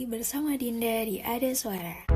bersama Dinda di Ada Suara.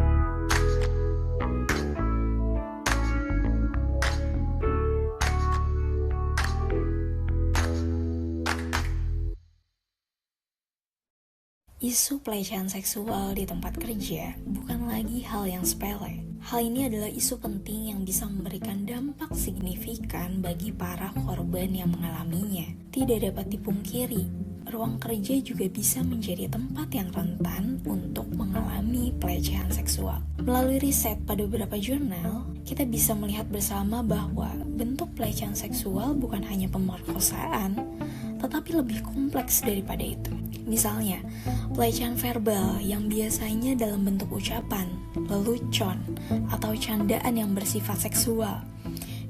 Isu pelecehan seksual di tempat kerja bukan lagi hal yang sepele. Hal ini adalah isu penting yang bisa memberikan dampak signifikan bagi para korban yang mengalaminya. Tidak dapat dipungkiri, ruang kerja juga bisa menjadi tempat yang rentan untuk mengalami pelecehan seksual. Melalui riset pada beberapa jurnal, kita bisa melihat bersama bahwa bentuk pelecehan seksual bukan hanya pemerkosaan, tetapi lebih kompleks daripada itu. Misalnya, pelecehan verbal yang biasanya dalam bentuk ucapan, lelucon, atau candaan yang bersifat seksual,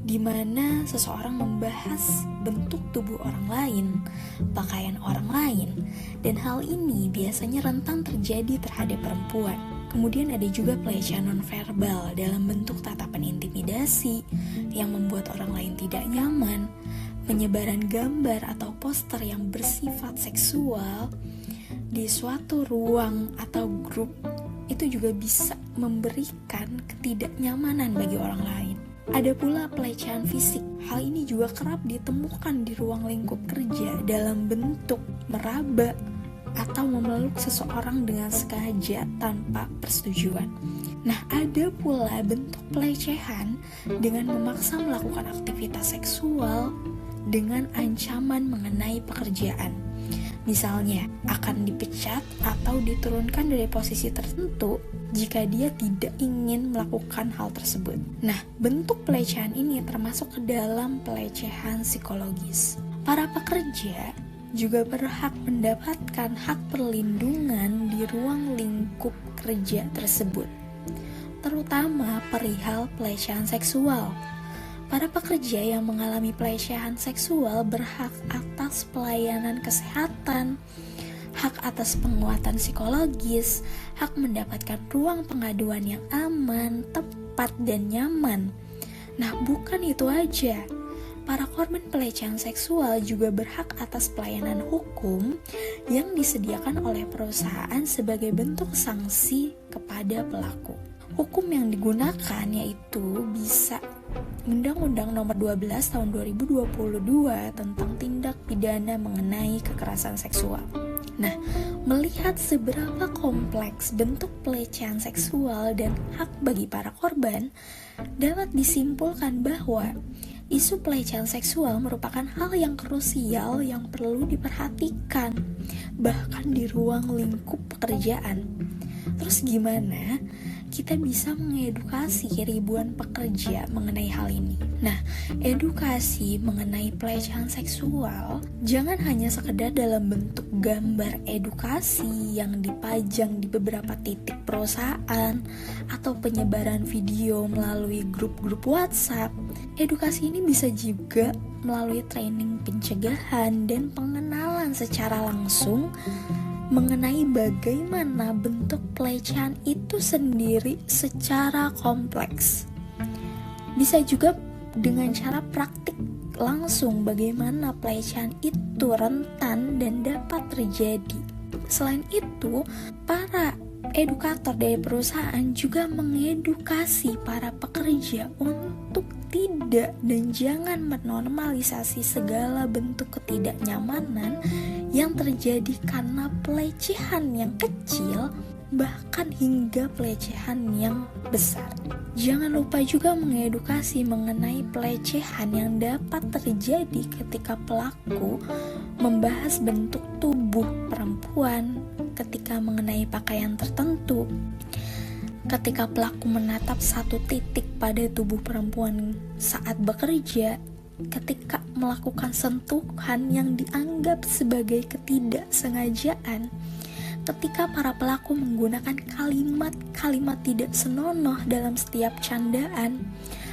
di mana seseorang membahas bentuk tubuh orang lain, pakaian orang lain, dan hal ini biasanya rentan terjadi terhadap perempuan. Kemudian ada juga pelecehan nonverbal dalam bentuk tatapan intimidasi yang membuat orang lain tidak nyaman, penyebaran gambar atau poster yang bersifat seksual di suatu ruang atau grup itu juga bisa memberikan ketidaknyamanan bagi orang lain. Ada pula pelecehan fisik. Hal ini juga kerap ditemukan di ruang lingkup kerja dalam bentuk meraba atau memeluk seseorang dengan sengaja tanpa persetujuan. Nah, ada pula bentuk pelecehan dengan memaksa melakukan aktivitas seksual dengan ancaman mengenai pekerjaan. Misalnya, akan dipecat atau diturunkan dari posisi tertentu jika dia tidak ingin melakukan hal tersebut. Nah, bentuk pelecehan ini termasuk ke dalam pelecehan psikologis. Para pekerja juga berhak mendapatkan hak perlindungan di ruang lingkup kerja tersebut, terutama perihal pelecehan seksual. Para pekerja yang mengalami pelecehan seksual berhak atas pelayanan kesehatan, hak atas penguatan psikologis, hak mendapatkan ruang pengaduan yang aman, tepat, dan nyaman. Nah, bukan itu aja. Para korban pelecehan seksual juga berhak atas pelayanan hukum yang disediakan oleh perusahaan sebagai bentuk sanksi kepada pelaku. Hukum yang digunakan yaitu bisa Undang-Undang Nomor 12 Tahun 2022 tentang tindak pidana mengenai kekerasan seksual. Nah, melihat seberapa kompleks bentuk pelecehan seksual dan hak bagi para korban, dapat disimpulkan bahwa isu pelecehan seksual merupakan hal yang krusial yang perlu diperhatikan, bahkan di ruang lingkup pekerjaan. Terus gimana kita bisa mengedukasi ribuan pekerja mengenai hal ini? Nah, edukasi mengenai pelecehan seksual jangan hanya sekedar dalam bentuk gambar edukasi yang dipajang di beberapa titik perusahaan atau penyebaran video melalui grup-grup WhatsApp. Edukasi ini bisa juga melalui training pencegahan dan pengenalan secara langsung mengenai bagaimana bentuk pelecehan itu sendiri secara kompleks. Bisa juga dengan cara praktik langsung bagaimana pelecehan itu rentan dan dapat terjadi. Selain itu, para edukator dari perusahaan juga mengedukasi para pekerja untuk tidak dan jangan menormalisasi segala bentuk ketidaknyamanan yang terjadi karena pelecehan yang kecil, bahkan hingga pelecehan yang besar. Jangan lupa juga mengedukasi mengenai pelecehan yang dapat terjadi ketika pelaku membahas bentuk tubuh perempuan, ketika mengenai pakaian tertentu, ketika pelaku menatap satu titik pada tubuh perempuan saat bekerja, ketika melakukan sentuhan yang dianggap sebagai ketidaksengajaan, ketika para pelaku menggunakan kalimat-kalimat tidak senonoh dalam setiap candaan,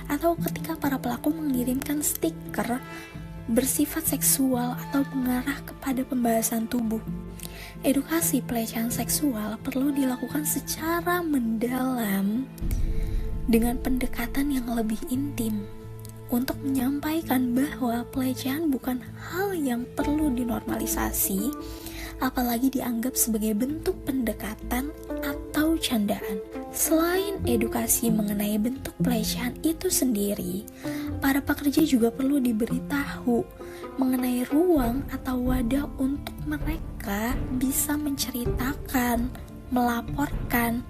atau ketika para pelaku mengirimkan stiker bersifat seksual atau mengarah kepada pembahasan tubuh. Edukasi pelecehan seksual perlu dilakukan secara mendalam dengan pendekatan yang lebih intim untuk menyampaikan bahwa pelecehan bukan hal yang perlu dinormalisasi, apalagi dianggap sebagai bentuk pendekatan atau candaan. Selain edukasi mengenai bentuk pelecehan itu sendiri, para pekerja juga perlu diberitahu mengenai ruang atau wadah untuk mereka bisa menceritakan, melaporkan,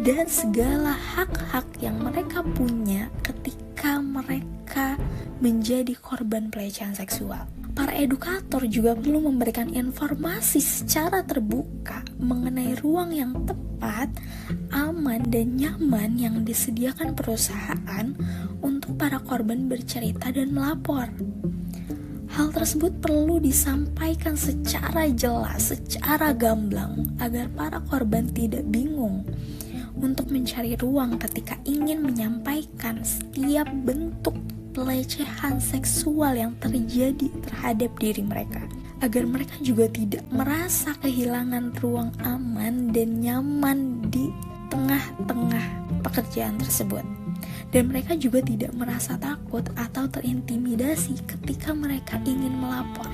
dan segala hak-hak yang mereka punya ketika mereka menjadi korban pelecehan seksual. Para edukator juga perlu memberikan informasi secara terbuka mengenai ruang yang tepat, aman, dan nyaman yang disediakan perusahaan untuk para korban bercerita dan melapor. Hal tersebut perlu disampaikan secara jelas, secara gamblang, agar para korban tidak bingung untuk mencari ruang ketika ingin menyampaikan setiap bentuk pelecehan seksual yang terjadi terhadap diri mereka, agar mereka juga tidak merasa kehilangan ruang aman dan nyaman di tengah-tengah pekerjaan tersebut. Dan mereka juga tidak merasa takut atau terintimidasi ketika mereka ingin melapor.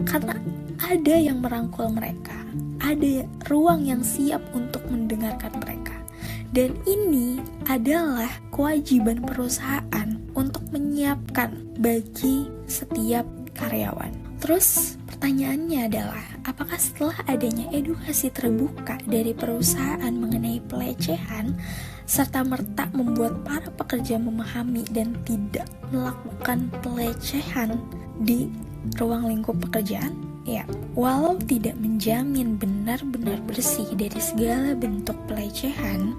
Karena ada yang merangkul mereka, ada ruang yang siap untuk mendengarkan mereka. Dan ini adalah kewajiban perusahaan untuk menyiapkan bagi setiap karyawan. Terus pertanyaannya adalah, apakah setelah adanya edukasi terbuka dari perusahaan mengenai pelecehan, serta-merta membuat para pekerja memahami dan tidak melakukan pelecehan di ruang lingkup pekerjaan? Ya, walau tidak menjamin benar-benar bersih dari segala bentuk pelecehan,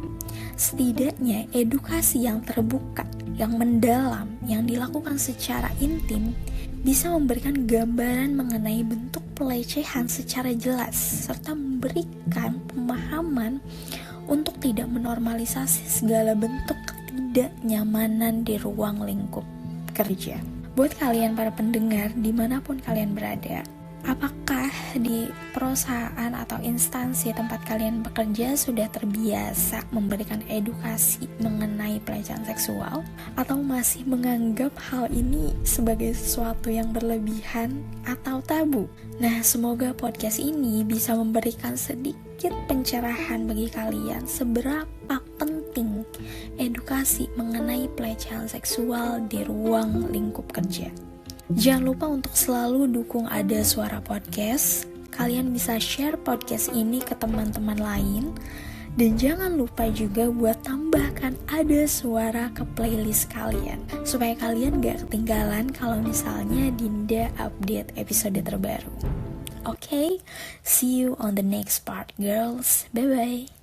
setidaknya edukasi yang terbuka, yang mendalam, yang dilakukan secara intim bisa memberikan gambaran mengenai bentuk pelecehan secara jelas, serta memberikan pemahaman untuk tidak menormalisasi segala bentuk ketidaknyamanan di ruang lingkup kerja. Buat kalian para pendengar, dimanapun kalian berada, apakah di perusahaan atau instansi tempat kalian bekerja sudah terbiasa memberikan edukasi mengenai pelecehan seksual? Atau masih menganggap hal ini sebagai sesuatu yang berlebihan atau tabu? Nah, semoga podcast ini bisa memberikan sedikit pencerahan bagi kalian seberapa penting edukasi mengenai pelecehan seksual di ruang lingkup kerja. Jangan lupa untuk selalu dukung Ada Suara Podcast. Kalian bisa share podcast ini ke teman-teman lain. Dan jangan lupa juga buat tambahkan Ada Suara ke playlist kalian, supaya kalian gak ketinggalan kalau misalnya Dinda update episode terbaru. Okay, see you on the next part, girls. Bye-bye.